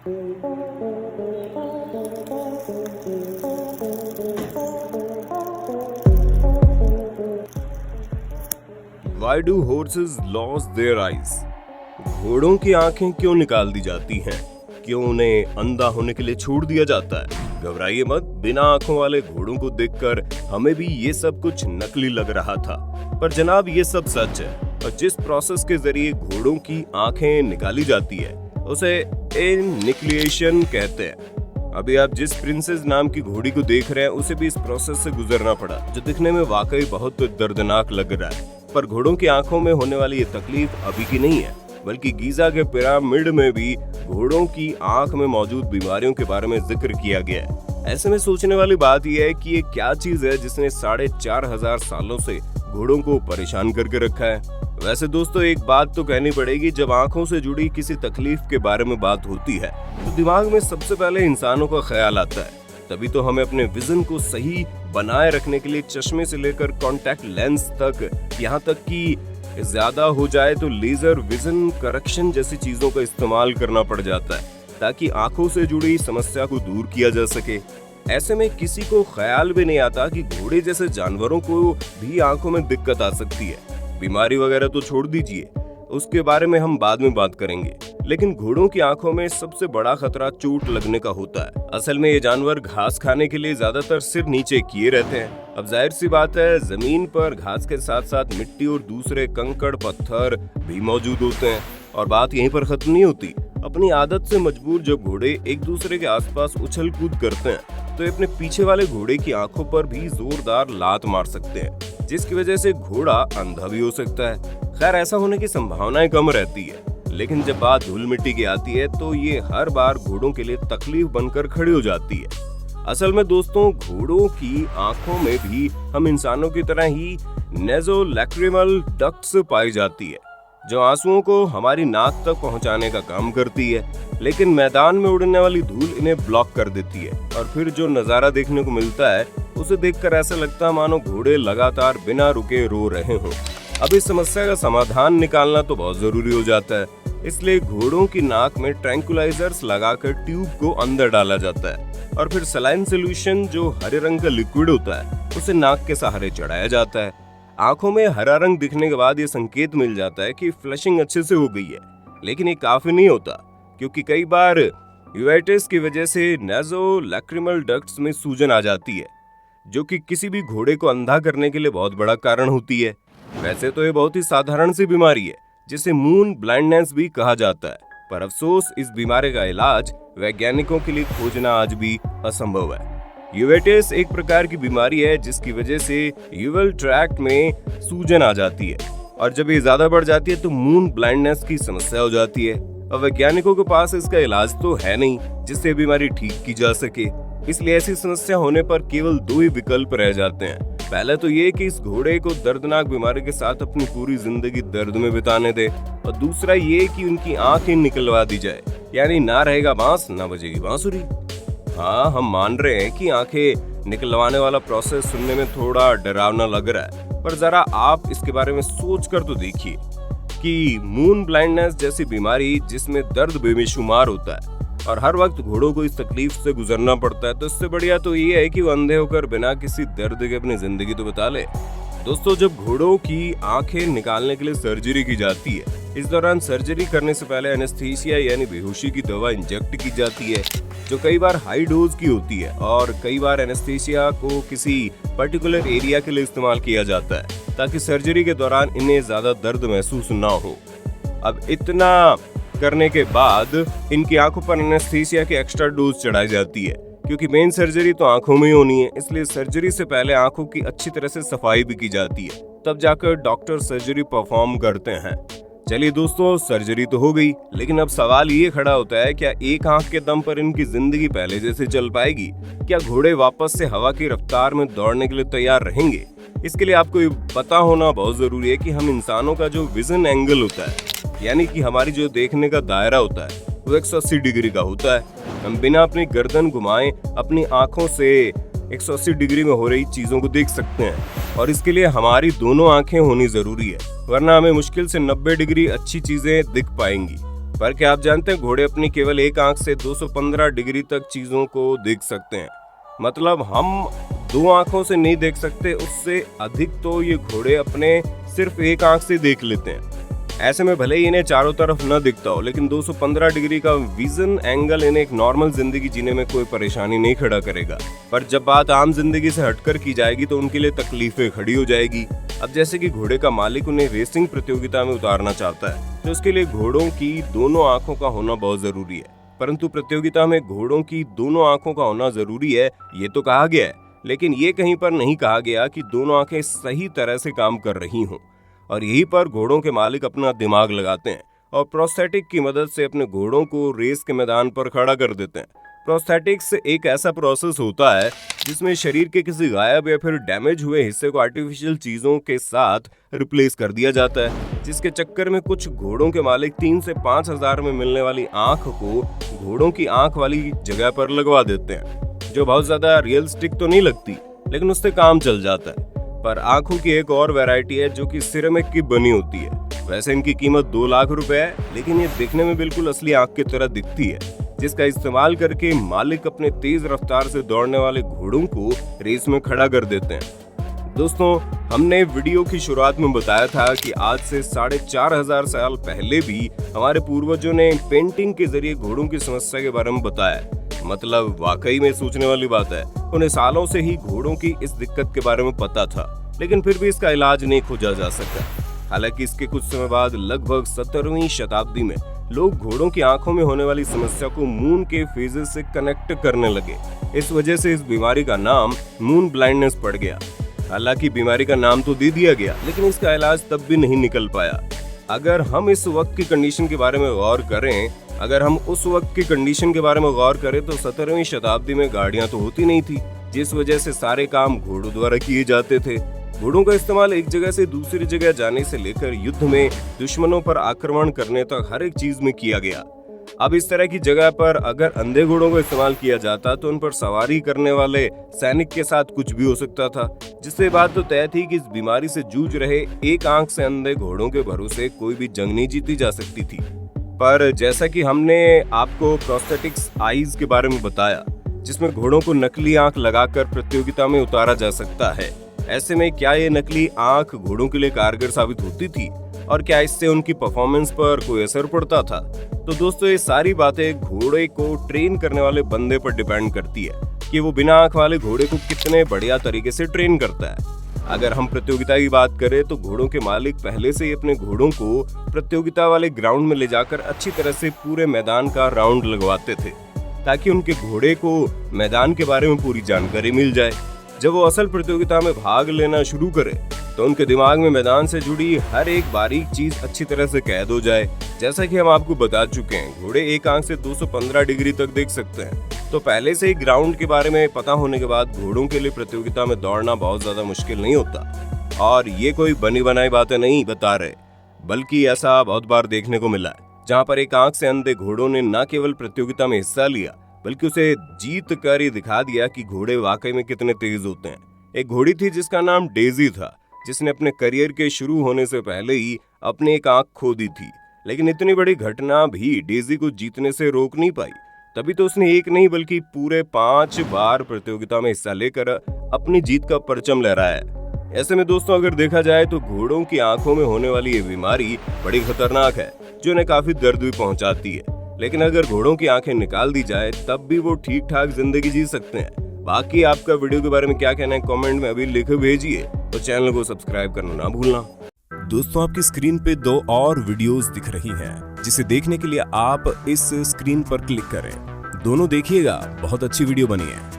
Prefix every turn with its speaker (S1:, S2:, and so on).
S1: Why do horses lose their eyes? घोड़ों की आंखें क्यों निकाल दी जाती हैं? क्यों उन्हें अंधा होने के लिए छोड़ दिया जाता है? घबराइए मत, बिना आंखों वाले घोड़ों को देखकर हमें भी ये सब कुछ नकली लग रहा था, पर जनाब ये सब सच है। और जिस प्रोसेस के जरिए घोड़ों की आंखें निकाली जाती है उसे एनिक्लिएशन कहते हैं। अभी आप जिस प्रिंसेस नाम की घोड़ी को देख रहे हैं उसे भी इस प्रोसेस से गुजरना पड़ा, जो दिखने में वाकई बहुत दर्दनाक लग रहा है। पर घोड़ों की आंखों में होने वाली ये तकलीफ अभी की नहीं है, बल्कि गीजा के पिरामिड में भी घोड़ों की आंख में मौजूद बीमारियों के बारे में जिक्र किया गया है। ऐसे में सोचने वाली बात यह है कि ये क्या चीज है जिसने 4500 सालों से घोड़ों को परेशान करके रखा है। वैसे दोस्तों, एक बात तो कहनी पड़ेगी, जब आंखों से जुड़ी किसी तकलीफ के बारे में बात होती है तो दिमाग में सबसे पहले इंसानों का ख्याल आता है। तभी तो हमें अपने विजन को सही बनाए रखने के लिए चश्मे से लेकर कॉन्टैक्ट लेंस तक, यहाँ तक कि ज्यादा हो जाए तो लेजर विजन करेक्शन जैसी चीजों का इस्तेमाल करना पड़ जाता है, ताकि आंखों से जुड़ी समस्या को दूर किया जा सके। ऐसे में किसी को ख्याल भी नहीं आता कि घोड़े जैसे जानवरों को भी आंखों में दिक्कत आ सकती है। बीमारी वगैरह तो छोड़ दीजिए, उसके बारे में हम बाद में बात करेंगे, लेकिन घोड़ों की आंखों में सबसे बड़ा खतरा चोट लगने का होता है। असल में ये जानवर घास खाने के लिए ज्यादातर सिर नीचे किए रहते हैं। अब जाहिर सी बात है, जमीन पर घास के साथ साथ मिट्टी और दूसरे कंकड़ पत्थर भी मौजूद होते हैं। और बात यहीं पर खत्म नहीं होती। अपनी आदत से मजबूर जब घोड़े एक दूसरे के आसपास उछल कूद करते हैं तो ये अपने पीछे वाले घोड़े की आंखों पर भी जोरदार लात मार सकते हैं, जिसकी वजह से घोड़ा अंधा भी हो सकता है। खैर, ऐसा होने की संभावनाएं कम रहती है, लेकिन जब बात धूल मिट्टी की आती है तो ये हर बार घोड़ों के लिए तकलीफ बनकर खड़ी हो जाती है। असल में दोस्तों, घोड़ों की आंखों में भी हम इंसानों की तरह ही नेज़ोलैक्रिमल डक्ट्स पाई जाती है, जो आंसुओं को हमारी नाक तक पहुंचाने का काम करती है। लेकिन मैदान में उड़ने वाली धूल इन्हें ब्लॉक कर देती है, और फिर जो नजारा देखने को मिलता है उसे देखकर ऐसा लगता है मानो घोड़े लगातार बिना रुके रो रहे हों। अब इस समस्या का समाधान निकालना तो बहुत जरूरी हो जाता है, इसलिए घोड़ों की नाक में ट्रैंकुलाइजर्स लगाकर ट्यूब को अंदर डाला जाता है, और फिर सलाइन सोल्यूशन जो हरे रंग का लिक्विड होता है उसे नाक के सहारे चढ़ाया जाता है। आंखों में हरा रंग दिखने के बाद ये संकेत मिल जाता है कि फ्लशिंग अच्छे से हो गई है, लेकिन ये काफी नहीं होता, क्योंकि कई बार यूवेटिस की वजह से नेज़ोलैक्रिमल डक्ट्स में सूजन आ जाती है, जो कि किसी भी घोड़े को अंधा करने के लिए बहुत बड़ा कारण होती है। वैसे तो ये बहुत ही साधारण सी बीमारी है, जिसे मून ब्लाइंडनेस भी कहा जाता है, पर अफसोस इस बीमारी का इलाज वैज्ञानिकों के लिए खोजना आज भी असंभव है। यूवेटिस एक प्रकार की बीमारी है जिसकी वजह से यूवल ट्रैक्ट में सूजन आ जाती है, और जब ये ज्यादा बढ़ जाती है तो मून ब्लाइंडनेस की समस्या हो जाती है। और वैज्ञानिकों के पास इसका इलाज तो है नहीं जिससे बीमारी ठीक की जा सके, इसलिए ऐसी समस्या होने पर केवल दो ही विकल्प रह जाते हैं। पहला तो ये कि इस घोड़े को दर्दनाक बीमारी के साथ अपनी पूरी जिंदगी दर्द में बिताने दे, और दूसरा ये कि उनकी आंखें निकलवा दी जाए, यानी ना रहेगा बांस ना बजेगी बांसुरी। हाँ, हम मान रहे हैं कि आंखें निकलवाने वाला प्रोसेस सुनने में थोड़ा डरावना लग रहा है, पर जरा आप इसके बारे में सोच कर तो देखिए कि मून ब्लाइंडनेस जैसी बीमारी जिसमें दर्द बेशुमार होता है और हर वक्त घोड़ों को इस तकलीफ से गुजरना पड़ता है, तो इससे बढ़िया तो ये है कि वो अंधे होकर बिना किसी दर्द के अपनी जिंदगी तो बिता ले। दोस्तों, जब घोड़ों की आंखें निकालने के लिए सर्जरी की जाती है, इस दौरान सर्जरी करने से पहले एनेस्थीसिया यानी बेहोशी की दवा इंजेक्ट की जाती है, जो कई बार हाई डोज की होती है, और कई बार एनेस्थीसिया को किसी पर्टिकुलर एरिया के लिए इस्तेमाल किया जाता है ताकि सर्जरी के दौरान इन्हें ज्यादा दर्द महसूस ना हो। अब इतना करने के बाद इनकी आंखों पर एनेस्थीसिया की एक्स्ट्रा डोज चढ़ाई जाती है, क्योंकि मेन सर्जरी तो आंखों में ही होनी है, इसलिए सर्जरी से पहले आंखों की अच्छी तरह से सफाई भी की जाती है, तब जाकर डॉक्टर सर्जरी परफॉर्म करते हैं। चलिए दोस्तों, सर्जरी तो हो गई, लेकिन अब सवाल ये खड़ा होता है, क्या एक आंख के दम पर इनकी जिंदगी पहले जैसे चल पाएगी? क्या घोड़े वापस से हवा की रफ्तार में दौड़ने के लिए तैयार रहेंगे? इसके लिए आपको ये पता होना बहुत जरूरी है कि हम इंसानों का जो विजन एंगल होता है, यानी कि हमारी जो देखने का दायरा होता है, वो 180 डिग्री का होता है। हम बिना अपनी गर्दन घुमाए अपनी आंखों से 180 डिग्री में हो रही चीजों को देख सकते हैं, और इसके लिए हमारी दोनों आंखें होनी जरूरी है, वरना हमें मुश्किल से 90 डिग्री अच्छी चीजें दिख पाएंगी। पर क्या आप जानते हैं घोड़े अपनी केवल एक आंख से 215 डिग्री तक चीजों को देख सकते हैं। मतलब हम 2 आंखों से नहीं देख सकते, उससे अधिक तो ये घोड़े अपने सिर्फ एक आंख से देख लेते हैं। ऐसे में भले ही इन्हें चारों तरफ न दिखता हो, लेकिन 215 डिग्री का विजन एंगल इन्हें एक नॉर्मल जिंदगी जीने में कोई परेशानी नहीं खड़ा करेगा। पर जब बात आम जिंदगी से हटकर की जाएगी तो उनके लिए तकलीफें खड़ी हो जाएगी। अब जैसे कि घोड़े का मालिक उन्हें रेसिंग प्रतियोगिता में उतारना चाहता है, तो उसके लिए घोड़ों की दोनों आंखों का होना बहुत जरूरी है। परंतु प्रतियोगिता में घोड़ों की दोनों आंखों का होना जरूरी है, ये तो कहा गया है, लेकिन ये कहीं पर नहीं कहा गया कि दोनों आंखें सही तरह से काम कर रही हों। और यहीं पर घोड़ों के मालिक अपना दिमाग लगाते हैं और प्रोस्थेटिक की मदद से अपने घोड़ों को रेस के मैदान पर खड़ा कर देते हैं। प्रोस्थेटिक्स एक ऐसा प्रोसेस होता है जिसमें शरीर के किसी गायब या फिर डैमेज हुए हिस्से को आर्टिफिशियल चीजों के साथ रिप्लेस कर दिया जाता है, जिसके चक्कर में कुछ घोड़ों के मालिक 3 से 5 हजार में मिलने वाली आंख को घोड़ों की आंख वाली जगह पर लगवा देते हैं, जो बहुत ज्यादा रियलिस्टिक तो नहीं लगती, लेकिन उससे काम चल जाता है। पर आंखों की एक और वैरायटी है जो कि सिरेमिक की बनी होती है। वैसे इनकी कीमत 2 लाख रुपए है, लेकिन ये दिखने में बिल्कुल असली आंख की तरह दिखती है, जिसका इस्तेमाल करके मालिक अपने तेज रफ्तार से दौड़ने वाले घोड़ों को रेस में खड़ा कर देते हैं। दोस्तों, हमने वीडियो की शुरुआत में बताया था कि आज से 4500 साल पहले भी हमारे पूर्वजों ने पेंटिंग के जरिए घोड़ों की समस्या के बारे में बताया। मतलब वाकई में सोचने वाली बात है। उन्हें सालों से ही घोड़ों की इस दिक्कत के बारे में पता था, लेकिन फिर भी इसका इलाज नहीं खोजा जा सका। हालांकि इसके कुछ समय बाद लगभग 17वीं शताब्दी में लोग घोड़ों की आंखों में होने वाली समस्या को मून के फेजेस से कनेक्ट करने लगे। इस वजह से इस बीमारी का नाम मून ब्लाइंडनेस पड़ गया। हालांकि बीमारी का नाम तो दे दिया गया, लेकिन इसका इलाज तब भी नहीं निकल पाया। अगर हम इस वक्त की कंडीशन के बारे में गौर करें, तो 17वीं शताब्दी में गाड़ियां तो होती नहीं थी, जिस वजह से सारे काम घोड़ों द्वारा किए जाते थे। घोड़ों का इस्तेमाल एक जगह से दूसरी जगह जाने से लेकर युद्ध में दुश्मनों पर आक्रमण करने तक हर एक चीज में किया गया। अब इस तरह की जगह पर अगर अंधे घोड़ों का इस्तेमाल किया जाता तो उन पर सवारी करने वाले सैनिक के साथ कुछ भी हो सकता था, जिससे बात तो तय थी कि इस बीमारी से जूझ रहे एक आंख से अंधे घोड़ों के भरोसे कोई भी जंग नहीं जीती जा सकती थी। पर जैसा कि हमने आपको प्रोस्थेटिक्स आईज के बारे में बताया, जिसमें घोड़ों को नकली आंख लगाकर प्रतियोगिता में उतारा जा सकता है, ऐसे में क्या ये नकली आंख घोड़ों के लिए कारगर साबित होती थी और क्या इससे उनकी परफॉर्मेंस पर कोई असर पड़ता था? तो दोस्तों, ये सारी बातें घोड़े को ट्रेन करने वाले बंदे पर डिपेंड करती है कि वो बिना आंख वाले घोड़े को कितने बढ़िया तरीके से ट्रेन करता है। अगर हम प्रतियोगिता की बात करें तो घोड़ों के मालिक पहले से ही अपने घोड़ों को प्रतियोगिता वाले ग्राउंड में ले जाकर अच्छी तरह से पूरे मैदान का राउंड लगवाते थे, ताकि उनके घोड़े को मैदान के बारे में पूरी जानकारी मिल जाए। जब वो असल प्रतियोगिता में भाग लेना शुरू करे तो उनके दिमाग में मैदान से जुड़ी हर एक बारीक चीज अच्छी तरह से कैद हो जाए। जैसा कि हम आपको बता चुके हैं, घोड़े एक आंख से 215 डिग्री तक देख सकते हैं, तो पहले से ही ग्राउंड के बारे में पता होने के बाद घोड़ों के लिए प्रतियोगिता में दौड़ना बहुत ज्यादा मुश्किल नहीं होता। और ये कोई बनी बनाई बातें नहीं बता रहे, बल्कि ऐसा बहुत बार देखने को मिला है, जहाँ पर एक आंख से अंधे घोड़ों ने न केवल प्रतियोगिता में हिस्सा लिया, बल्कि उसे जीत कर ही दिखा दिया कि घोड़े वाकई में कितने तेज होते हैं। एक घोड़ी थी जिसका नाम डेजी था, जिसने अपने करियर के शुरू होने से पहले ही अपनी एक आंख खो दी थी, लेकिन इतनी बड़ी घटना भी डेजी को जीतने से रोक नहीं पाई। तभी तो उसने एक नहीं बल्कि पूरे 5 बार प्रतियोगिता में हिस्सा लेकर अपनी जीत का परचम लहराया। ऐसे में दोस्तों, अगर देखा जाए तो घोड़ों की आंखों में होने वाली ये बीमारी बड़ी खतरनाक है, जो उन्हें काफी दर्द भी पहुंचाती है। लेकिन अगर घोड़ों की आंखें निकाल दी जाए तब भी वो ठीक ठाक जिंदगी जी सकते हैं। बाकी आपका वीडियो के बारे में क्या कहना है कमेंट में अभी लिख भेजिए, और चैनल को सब्सक्राइब करना ना भूलना। दोस्तों, आपकी स्क्रीन पे 2 और वीडियोस दिख रही हैं, जिसे देखने के लिए आप इस स्क्रीन पर क्लिक करें। दोनों देखिएगा, बहुत अच्छी वीडियो बनी है।